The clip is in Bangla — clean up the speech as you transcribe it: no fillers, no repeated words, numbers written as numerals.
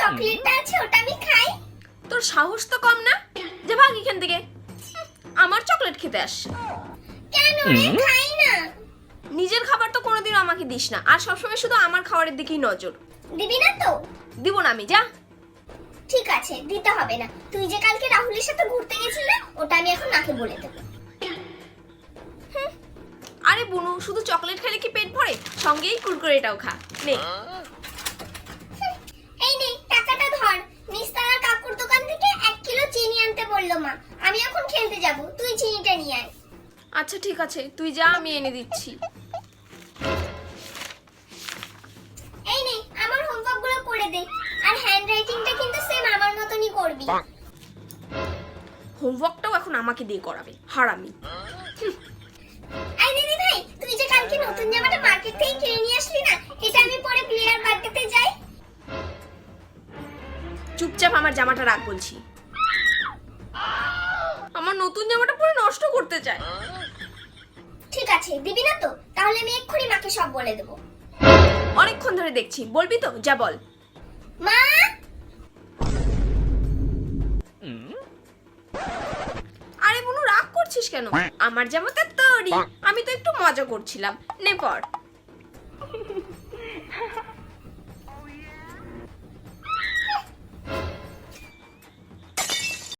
চকলেটটা আছে ওটা আমি খাই। তোর সাহস তো কম না, যা ভাগ এখান থেকে। আমার চকলেট খেতে আসছে। কেন রে, খাই না। নিজের খাবার তো কোনোদিনও আমাকে দিস না, আর সবসময় শুধু আমার খাবারের দিকেই নজর। দিবি না তো? দিব না আমি, যা। ঠিক আছে, দিতে হবে না। তুই যে কালকে রাহুলের সাথে ঘুরতে গেছিলি না, ওটা আমি এখন মাকে বলে দেবো। আরে বুনু, শুধু চকলেট খেলে কি পেট ভরে? সঙ্গে এই কুরকুরেটাও খা, নে। এই নে টাকাটা ধর। নিস্তালার কাকুর দোকান থেকে 1 কিলো চিনি আনতে বললো মা। আমি এখন খেলতে যাব, তুই চিনিটা নিয়ে আয়। আচ্ছা ঠিক আছে, তুই যা, আমি এনে দিচ্ছি। এই নে আমার হোমওয়ার্কগুলো করে দে, আর হ্যান্ডরাইটিংটা কিন্তু সেম আমার মতনই করবি। হোমওয়ার্কটাও এখন আমাকে দিয়ে করাবে, হারামি। আই দিদি ভাই, তুই যে কালকে নতুন জামাটা মার্কেট থেকে কিনে নিয়ে আসলি না, এটা আমি পরে প্লেয়ার বার্থডেতে যাই। চুপচাপ আমার জামাটা রাখ বলছি। আমার নতুন জামাটা পুরো নষ্ট করতে চায়। ঠিক আছে, দিবি না তো? তাহলে আমি এক্ষুনি মাকে সব বলে দেবো। অনেকক্ষণ ধরে দেখছি, বলবি তো? যা বল। মা, আরে বুনু, রাগ করছিস কেন? আমার জামাটা তোরই, আমি তো একটু মজা করছিলাম। নে পর।